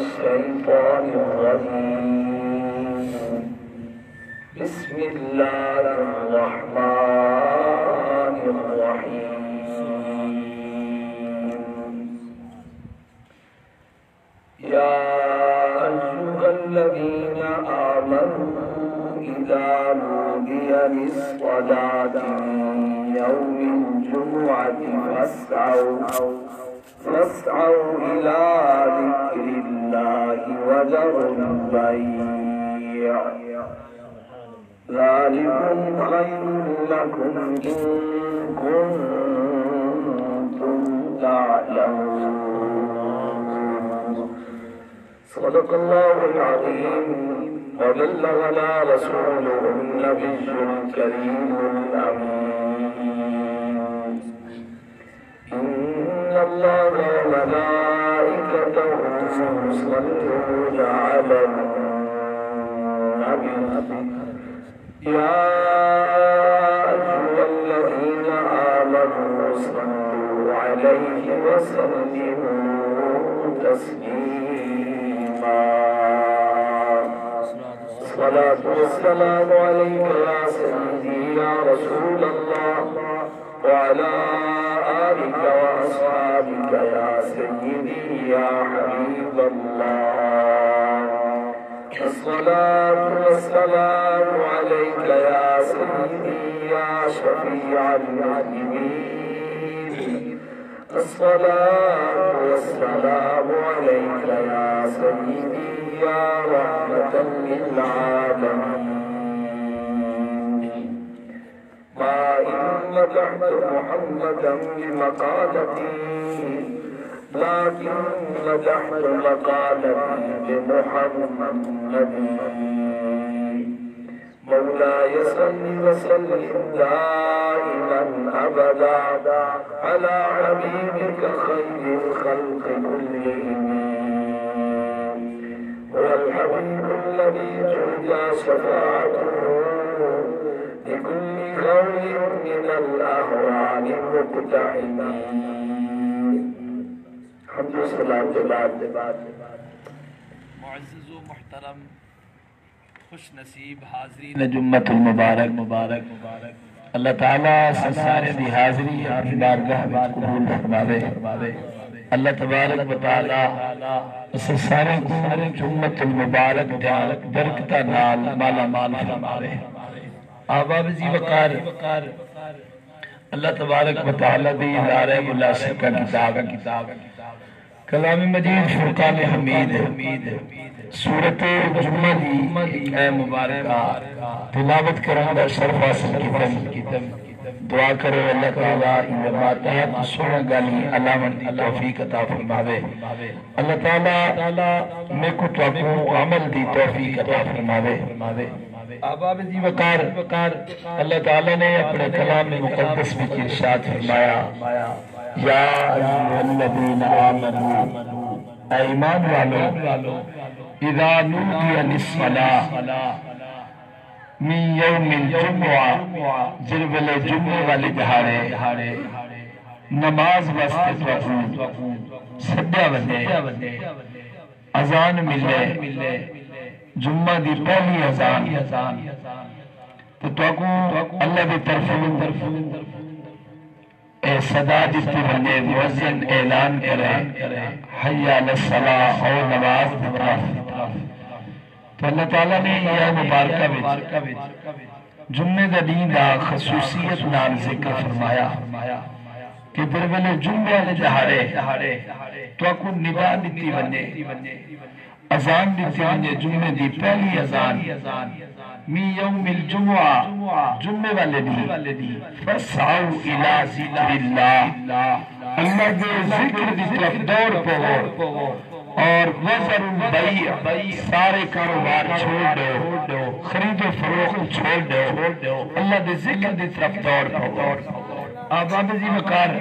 الشيطان الرجيم بسم الله الرحمن الرحيم يا أيها الذين آمنوا إذا نودي للصلاة من يوم الجمعة فاسعوا إلى ذكر الله وذروا البيع ذلكم خير لكم إن كنتم تعلمون صدق الله العظيم وبلغنا رسوله النبي الكريم الأمين إن الله وملائكته يصلون على النبي يا أيها الذين آمنوا صلوا عليه وسلموا تسليما الصلاة والسلام عليك يا سيدي يا رسول الله وعلى آلك وأصحابك يا سيدي يا حبيب الله الصلاة والسلام عليك يا سيدي يا شفيع المذنبين الصلاة والسلام عليك يا سيدي يا رحمة للعالمين ما إن مدحت محمدا بمقالتي لكن مدحت مقالتي بمحمد مولاي صل وسلم دائما أبدا على حبيبك خير الخلق كلهم هو الحبيب الذي ترجى شفاعته لكل قول من الأهوال مقتحمين حمد الصلاة بعد معزز و محترم خوش نصیب حاضرین جمعۃ المبارک اللہ تعالیٰ سارے دی حاضری اپنی بارگاہ میں قبول فرماوے اللہ تبارک و تعالیٰ اس سارے کو جمعۃ المبارک برکتہ نال مالا مال فرماوے آباب زی وقار اللہ تبارک و تعالیٰ دی ادارہ ملاسر کا کتاب کلام مجید فرقان حمید سورت جمعہ دی اے مبارکہ تلاوت کرنا شرف حاصل کیتم دعا کرو اللہ تعالیٰ ان ماتحت سونا گالی علامت دی توفیق عطا فرماوے اللہ تعالیٰ میں کو توقع عمل دی توفیق عطا فرماوے آباب دی وقار اللہ تعالیٰ نے اپنے کلام مقدس میں ارشاد فرمایا یا ایھا الذین آمنوا اے ایمان والو اذا نودی للصلاۃ من یوم الجمعہ جربل جمعہ والے دہاڑے نماز واسطے توقع سدیا وندے اذان ملے جمعہ دی پہلی اذان تو توقع اللہ دی طرف صدا دیتی بندے مؤذن اعلان کرے حی علی الصلاۃ اور نماز دی طرف تو اللہ تعالیٰ نے یہ مبارکہ وچ جمعے دا دین دا خصوصیت نال ذکر فرمایا کہ درولے جمعے دے دہاڑے تو اکو ندا دیتی بندے اذان دیتی بندے جمعے دی پہلی اذان من یوم الجمعہ جمعے والے دی فسعوا الى ذکر اللہ اللہ دے ذکر دی طرف دوڑ پو اور وزر البیع سارے کاروبار چھوڑ دو خرید و فروخت چھوڑ دو اللہ دے ذکر دی طرف دوڑ پو آباب زی وقار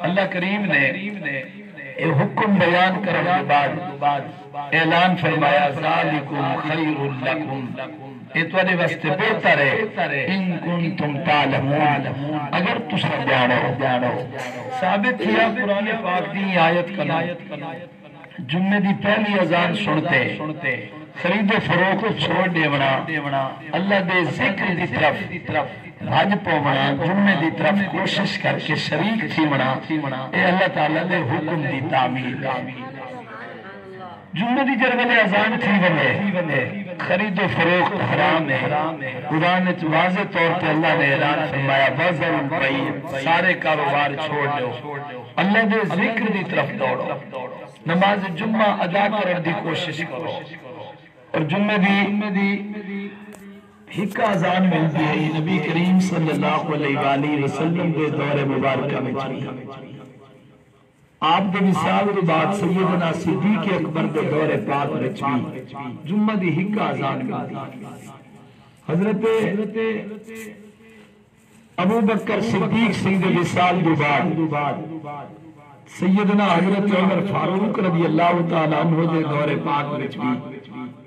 اللہ کریم نے حکم بیان کرنے کے بعد اعلان فرمایا ذالکم خیر لکم اتوالے واسطے بہتر ہے ان کنتم تعلمون اگر تسا جانو ثابت کیا قرآن پاک دی آیت کنا جمعے دی پہلی اذان سنتے خرید و فروخت چھوڑ دیونا اللہ دے ذکر دی طرف بھج پونا جمعے دی طرف کوشش کر کے شریک تھی منا اے اللہ تعالیٰ دے حکم دی تعمیل جمعے دی جرگلے اذان تھی بنے خرید و فروخت حرام ہے قرآن واضح طور پہ اللہ نے اعلان فرمایا وَذَرُوا الْبَيْعَ سارے کاروبار چھوڑ دو اللہ دے ذکر دی طرف دوڑو نماز جمعہ ادا کرنے دی کوشش کرو اور جمعے دی ہکا اذان ملتی ہے نبی کریم صلی اللہ علیہ وآلہ وسلم دے دور مبارکہ میں چلی آپ دے مثال دے بعد سیدنا صدیق اکبر دے دور پاک میں چلی جمعہ دی ہکا اذان ملتی حضرت ابو بکر صدیق سنگ دے مثال دے بعد سیدنا حضرت عمر فاروق رضی اللہ تعالیٰ عنہ دے دور پاک میں چلی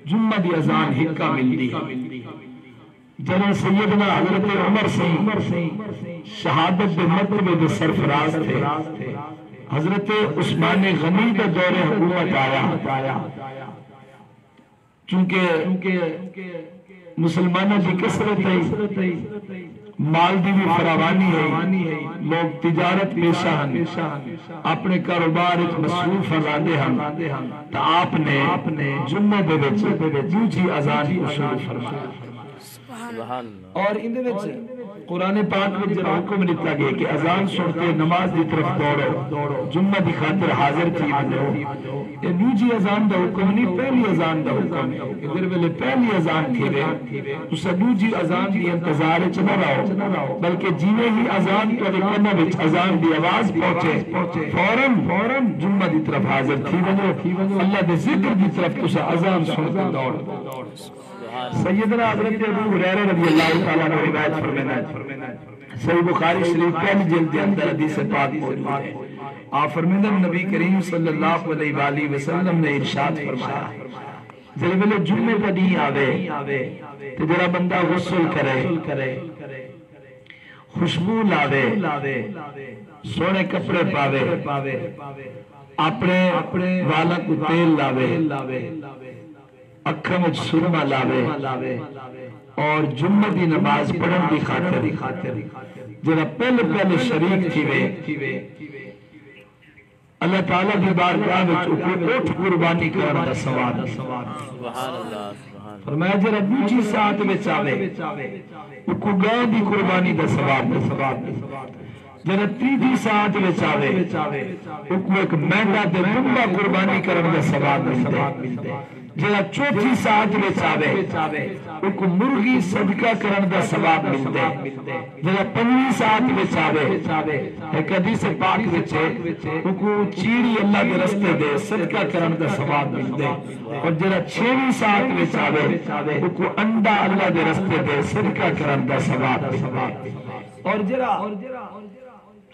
جمعہ دی اذان ہکا ملتی ہے جنہاں سیدنا حضرت عمر سے شہادت دے مرتبے دے سرفراز تھے حضرت عثمان غنی دے دور حکومت آیا چونکہ مسلمانہ دی کثرت ہے مال دی بھی فراوانی ہے لوگ تجارت پیشہ ہیں اپنے کاروبار ایک مصروف ہلاندے ہیں تو آپ نے جمعہ دے وچ دوجی اذان کو شروع فرمایا اور ان دے وچ قرآن پاک میں جرا حکم دیتا گیا کہ اذان سنتے نماز دی طرف دوڑو جمعہ دی خاطر حاضر تھی بنو یہ دوجی اذان دا حکم نہیں پہلی اذان دا حکم ادھر ویلے پہلی اذان تھی رہے اس دوجی اذان دی انتظار چ نہ رہو بلکہ جیوے ہی اذان تواڈے کنا وچ اذان دی آواز پہنچے فوراً جمعہ دی طرف حاضر تھی بنو اللہ دے ذکر دی طرف تسا اذان سنتے دوڑو سیدنا حضرت ابو ہریرہ رضی اللہ تعالیٰ عنہ روایت فرمانا صحیح بخاری شریف پہلی جلد کے اندر حدیث پاک موجود ہے آپ فرماتے ہیں نبی کریم صلی اللہ علیہ وآلہ وسلم نے ارشاد فرمایا جب ویلے جمعے کا دن آوے تو جرا بندہ غسل کرے خوشبو لاوے سونے کپڑے پاوے اپنے والا کو تیل لاوے اکھاں وچ سرما لاوے اور جمعہ دی نماز پڑھن دی خاطر جڑا پہلے شریک تھیوے اللہ تعالیٰ دی بارگاہ وچ اٹھ قربانی کرن دا ثواب سبحان اللہ فرمایا جڑا دوجی ساعت وچ آوے کو گاں دی قربانی دا ثواب جڑا تیجی ساعت وچ آوے کو ایک مہنگا تے لمبا قربانی کرن دا ثواب ملدے جڑا چوتھی ساعت وچ آوے کو مرغی صدقہ کرن دا ثواب ملدے جڑا پنجویں ساعت وچ آوے ایک حدیث پاک وچ کو چیڑی اللہ دے رستے دے صدقہ کرن دا ثواب ملدے اور جڑا چھویں ساعت وچ آوے کو انڈا اللہ دے رستے دے صدقہ کرن دا ثواب اور جڑا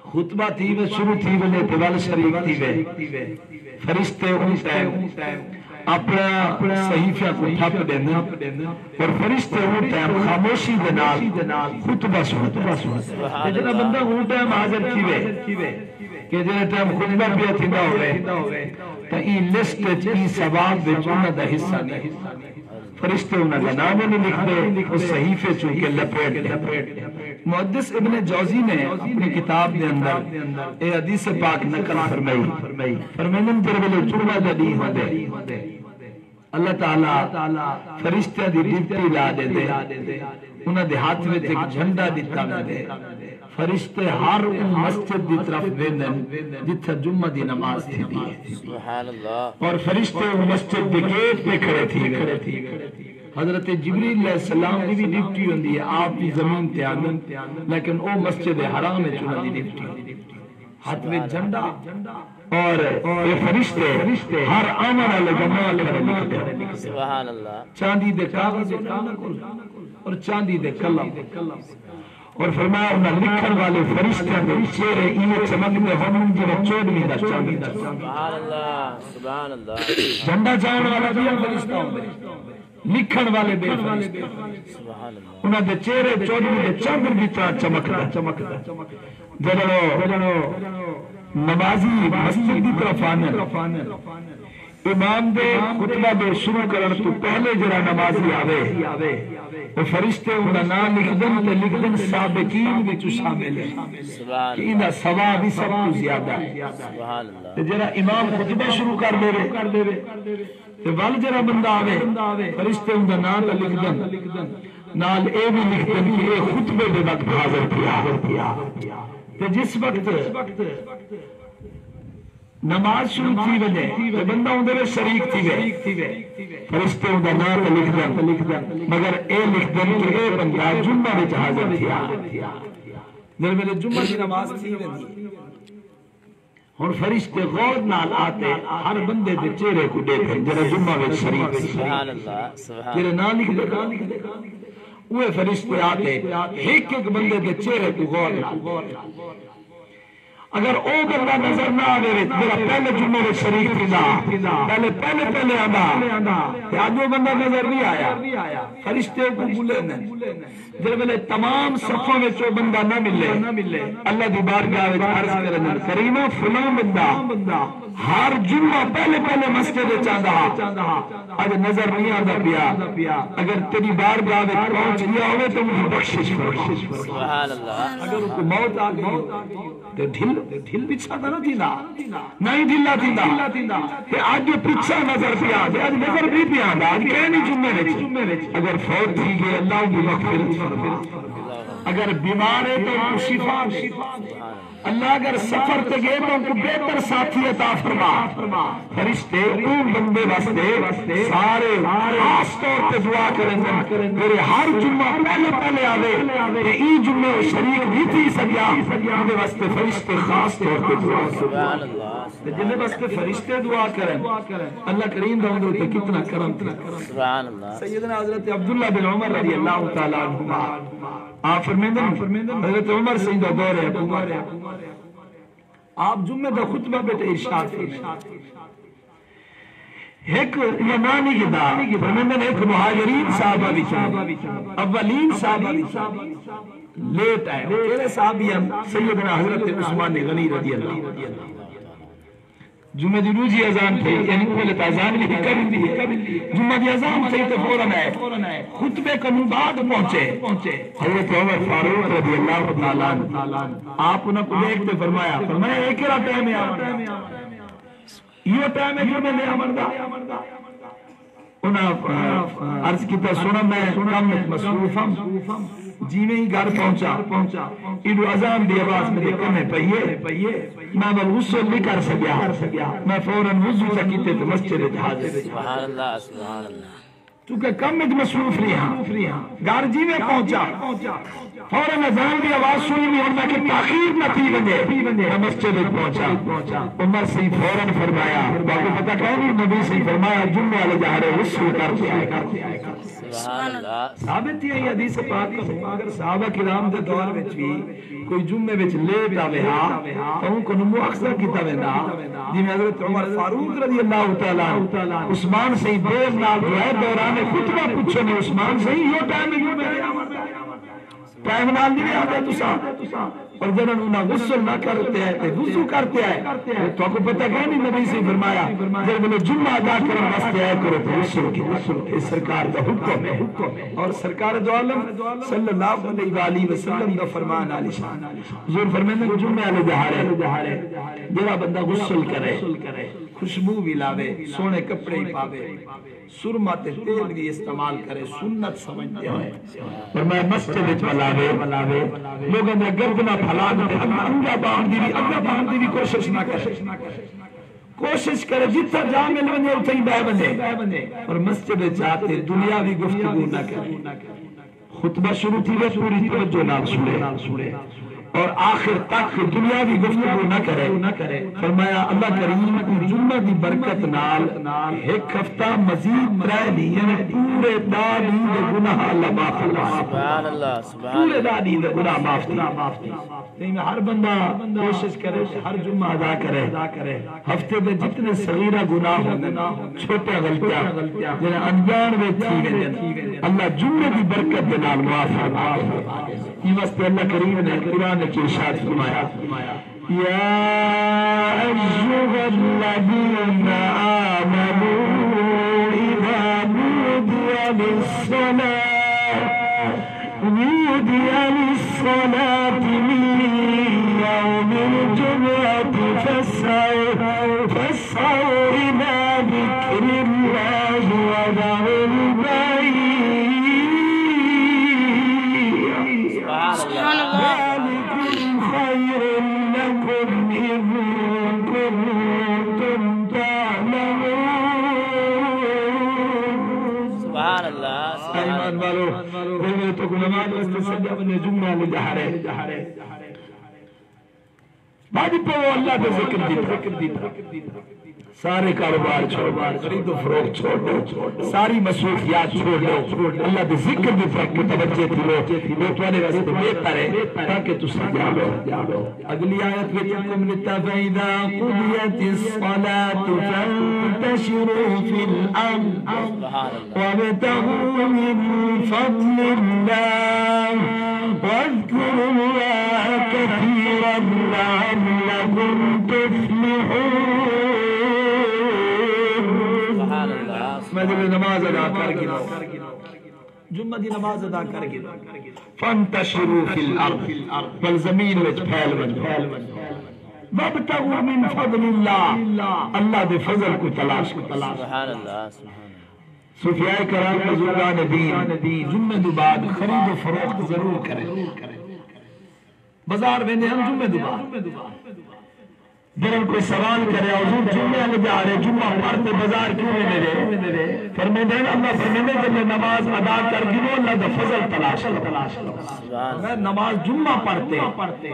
خطبہ تھی وہ شروع تھی وہ تیوال شریف تھی وہ فرشتے ان ٹائم اپنا صحیفہ کو ٹھپ دینا اور فرشتے ان ٹائم خاموشی دنال خطبہ سنتا جنا بندہ ان ٹائم حاضر تھی وہ کہ جنا ٹائم خطبہ پیا تھی نہ ہوئے تو این لسٹ این ثواب بچونا دا حصہ نہیں فرشتے انہاں کا نام نہیں لکھ دے اس صحیفے چونکہ لپیٹ محدث ابن جوزی نے اپنی کتاب دے اندر اے حدیث پاک نقل فرمائی فرمائن تربلے چڑھا جدی ہوندے اللہ تعالیٰ فرشتہ دی ڈیوٹی لا دے انہاں دے ہاتھ میں ایک جھنڈا دیتا دے فرشتے ہر مسجد دی طرف ویندن جتھا جمعہ دی نماز تھی دی سبحان اللہ اور فرشتے مسجد دے گیٹ پہ کھڑے تھی حضرت جبریل علیہ السلام دی بھی ڈیوٹی ہوندی ہے آپ بھی زمین تے آندن لیکن او مسجد حرام میں چنا دی ڈیوٹی ہاتھ میں جھنڈا اور یہ فرشتے ہر آمن والے جمال لکھتے سبحان اللہ چاندی دے کاغذ اور چاندی دے قلم اور فرمایا انہاں لکھن والے فرشتیاں دے چہرے اینے چمکتے ہن جڑے 14ویں دا چاندی دا سبحان اللہ جھنڈا چاہن والا بھی فرشتہ ہوندا لکھن والے بے فرشتے سبحان اللہ انہاں دے چہرے 14ویں دے چاندی دی طرح چمکدا جڑو نمازی مسجد دی طرف آنے امام دے خطبہ دے شروع کرن تو پہلے جرا نمازی آوے وہ فرشتے انہا نام لکھ دن سابقین وچ شامل ہے کہ انہا ثواب ہی سب تو زیادہ ہے جرا امام خطبہ شروع کر دے تے وال جرا بندہ آوے فرشتے انہا نام لکھ دن نال اے بھی لکھ دن کہ اے خطبے دے وقت حاضر تھیا تے جس وقت نماز شروع تھی وجہ بندہ اندھے میں شریک تھی وے فرشتے اندھا نام لکھ دن مگر اے لکھ دن کہ اے بندہ جمعہ میں حاضر تھیا جب میں جمعہ کی نماز تھی وے اور فرشتے غور نال آتے ہر بندے دے چہرے کو دیکھیں جنہا جمعہ میں شریک تھی جنہا نام لکھ دے وہ فرشتے آتے ایک بندے دے چہرے کو غور نال اگر او بندہ نظر نہ آوے میرا پہلے جمعے میں شریک تھی پہلے آنا کہ آج وہ بندہ نظر نہیں آیا فرشتے کو بولے جب میں تمام صفوں میں جو بندہ نہ ملے اللہ دی بارگاہ میں عرض کرنا کریمہ فلاں بندہ ہر جمعہ پہلے مسجد چاندہ آج نظر نہیں آدھا پیا اگر تیری بارگاہ میں پہنچ گیا ہوئے تو مجھے بخشش اگر ان کو موت آ گئی تو ڈھل پچھا تھا نہیں ڈھلا تھی کہ آج جو پچھا نظر پیا آج نظر بھی پیا آج کہنی جمعے اگر فوت تھی گئے اللہ کی مغفرت فرما اگر بیمار ہے تو ان کو شفا دے اللہ اگر سفر تے گئے تو ان کو بہتر ساتھی عطا فرما فرشتے ان بندے واسطے سارے خاص طور پہ دعا کریں میرے ہر جمعہ پہلے آوے کہ ای جمعے شریک نہیں تھی سکیا انہیں واسطے فرشتے خاص طور پہ دعا کریں جنہیں واسطے فرشتے دعا کریں اللہ کریم دا اندر تے کتنا کرم تھا سیدنا حضرت عبداللہ بن عمر رضی اللہ تعالیٰ عنہما آپ فرمیندن حضرت عمر سیدہ دور ہے آپ جمعہ دا خطبہ بیٹے ارشاد فرمیندن ایک یمانی کی دا فرمیندن ایک مہاجرین صحابہ بھی اولین صحابہ لیٹ آئے کیلے صحابی ہم سیدنا حضرت عثمان غنی رضی اللہ جمعہ دی روزی ازان تھے یعنی اولت ازان بھی کر دی جمعہ دی ازان تھے تو فوراں آئے خطبے کا بعد پہنچے حضرت عمر فاروق رضی اللہ تعالیٰ آپ انہوں کو دیکھتے فرمایا ایک ہی رہا ٹائم ہے یہ ٹائم ہے جو میں لے آمردہ انہوں عرض کی تا سنا میں کم مصروفم جی میں ہی گھر پہنچا ایڈو ازان دی آواز میں دیکھا میں پہیے میں بل غسل نہیں کر سکیا میں فوراً وضو سکیتے تو مسجد حاضر سبحان اللہ چونکہ کم میں مصروف رہی ہاں گھر جی میں پہنچا فوراً ازان دی آواز سنی بھی اور میں کہ تاخیر نہ تھی بندے میں مسجد پہنچا عمر سے فوراً فرمایا باقی پتہ کہنی نبی سے فرمایا جمعہ والے جا رہے غسل کرتے آئے ثابت ہے یہ حدیث پاک اگر صحابہ کرام دے دور وچ بھی کوئی جمعے وچ لیٹ آوے تو ان کو نمو اکثر کیتا ویندا جی حضرت عمر فاروق رضی اللہ تعالیٰ عثمان سے دیر نال جو ہے دوران خطبہ پوچھو نے عثمان سے یہ ٹائم جو میں ٹائم نال نہیں آتا تسا اور جنہوں انہاں غسل نہ کرتے ہیں وضو کرتے ہیں تو آپ کو پتہ کہ نہیں نبی سے فرمایا جب انہیں جمعہ ادا کرنے واسطے آئے کرو تو غسل کی سرکار کا حکم ہے اور سرکار دو عالم صلی اللہ علیہ وسلم کا فرمان علی شان حضور فرماتے ہیں جمعہ علی دہارے جڑا بندہ غسل کرے خوشبو بھی لاوے سونے کپڑے ہی پاوے سرما تے تیل بھی استعمال کرے سنت سمجھتے ہوئے اور میں مسجد وچ ملاوے لوگوں نے گردنا پھلا دے انگا باندھی بھی کوشش نہ کرے جتنا جا مل بنے اتھائی بہ بنے اور مسجد وچ جاتے دنیاوی گفتگو نہ کرے خطبہ شروع تھی وہ پوری توجہ نال سنے اور آخر تک دنیاوی گفتگو نہ کرے فرمایا اللہ کریم کو جمعہ دی برکت نال ایک ہفتہ مزید رہنی یعنی پورے دانی دے گناہ اللہ معاف سبحان اللہ پورے دانی دے گناہ معاف نہیں ہر بندہ کوشش کرے ہر جمعہ ادا کرے ہفتے میں جتنے صغیرہ گناہ ہوں چھوٹے غلطیاں جنہیں انجان میں تھی اللہ جمعے دی برکت دے نال معاف یہ واسطے اللہ کریم نے قرآن کے ارشاد فرمایا یا ایھا الذین آمنوا اذا نودی للصلاة من يوم الجمعة فاسعوا إلى ذكر الله وذروا البيع ذلكم خير لكم إن كنتم تعلمون. سبحان اللہ. ایمان والو تو نماز واسطے سجدہ بنے جمعہ لے جہارے بعد پہ وہ اللہ کا ذکر دیتا سارے کاروبار چھوڑ خرید و فروخت چھوڑ دو ساری مصروفیات چھوڑ دو اللہ کے ذکر دی طرف متوجہ تھی لو تمہارے واسطے بہتر ہے تاکہ تو سجا لو. اگلی آیت میں تم فَإِذَا قُضِيَتِ الصَّلَاةُ فَانتَشِرُوا فِي الْأَرْضِ وَابْتَغُوا مِن فَضْلِ اللَّهِ وَاذْكُرُوا اللَّهَ كَثِيرًا لَعَلَّكُمْ تُفْلِحُونَ. میں دل نماز ادا کر گیا جمعہ دی نماز ادا کر گیا فانتشروا فی الارض بل زمین وچ پھیل ون وابتغوا من فضل اللہ اللہ دے فضل کو تلاش سبحان اللہ. صوفیاء کرام بزرگان دین جمعہ دو بعد خرید و فروخت ضرور کریں. بازار میں ہم جمعہ دو بعد جنہوں کوئی سوال کرے حضور جمعہ لے جا رہے جمعہ پڑھتے بازار کیوں نہیں رہے فرمیدے اللہ فرمیدے کہ میں نماز ادا کر گنو اللہ دا فضل تلاش میں نماز جمعہ پڑھتے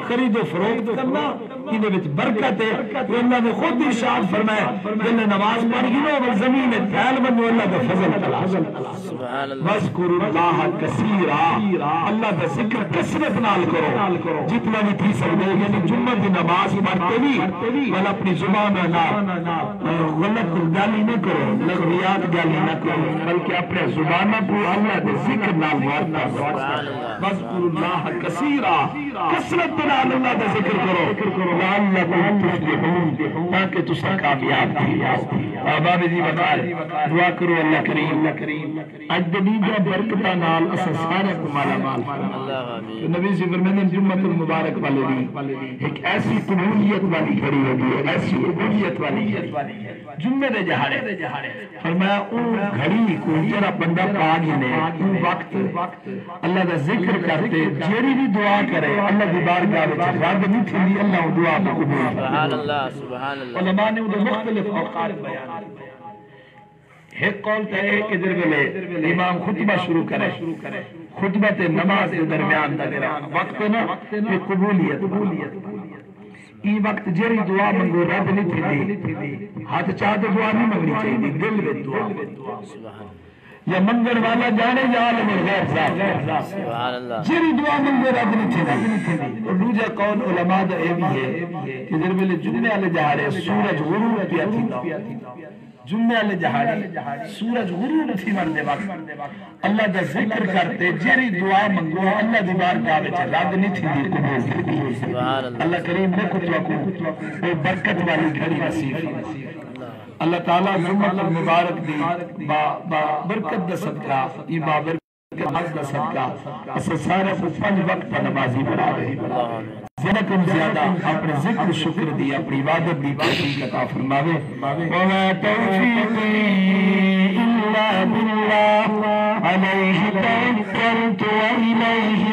خرید و فروخت کرنا انہیں بچ برکت ہے وہ اللہ نے خود ارشاد فرمائے جنہیں نماز پڑھ گنو اور زمین پھیل بنو اللہ دا فضل تلاش وَاذْكُرُوا اللَّهَ كَثِيرًا اللہ دا ذکر کثرت نال کرو جتنا بھی تھی سکتے یعنی جمعہ دی نماز پڑھتے بھی بل اپنی زبان غلط گالی نہ کرو لغویات گالی نہ کرو بلکہ اپنے زبان کو اللہ کے ذکر نال وارتا وَاذْكُرُوا اللَّهَ كَثِيرًا کثرت نال اللہ کا ذکر کرو لعلکم تفلحون تاکہ تسا کامیاب تھی. بابا جی بتائے دعا کرو اللہ کریم اج دیجا برکتہ نال اسا سارے کو مالا مال نبی سے فرماتے ہیں جمعۃ المبارک والے دن ایک ایسی قبولیت والی گھڑی ہوگی ایسی قبولیت والی جمعے دے جہاڑے فرمایا اون گھڑی کو جڑا بندہ پا گنے وقت اللہ دا ذکر کرتے جیڑی بھی دعا کرے اللہ دی بارگاہ وچ رد نہیں تھندی اللہ دعا قبول. سبحان اللہ. سبحان اللہ. علماء نے مختلف اوقات بیان ایک قول تے ہے کہ در ویلے امام خطبہ شروع کرے خطبہ تے نماز کے درمیان دا وقت نا یہ قبولیت ای وقت جیری دعا منگو رد نہیں تھی ہاتھ چاہ دے دعا نہیں منگنی چاہیے دل میں دعا یا منگن والا جانے یا عالم غیر ذات جیری دعا منگو رد نہیں تھی اور دوجہ قول علماء دا اے بھی ہے کہ در ویلے جمعے والے جہارے سورج غروب پیا تھی جمعے والے جہاڑے سورج غروب تھی مردے وقت اللہ دا ذکر کرتے جیری دعا منگو اللہ دی بارگاہ وچ رد نہیں تھی قبول. اللہ کریم نے کتوا کو وہ برکت والی گھڑی نصیب اللہ تعالیٰ جمعۃ المبارک دی برکت دا صدقہ یہ بابرکت دا صدقہ اسے سارے کو 5 وقت نمازی بنا رہے زیادہ کم زیادہ اپنے ذکر شکر دی اپنی عبادت دی توفیق عطا فرماوے. وما توفیقی الا باللہ علیہ توکلت والیہ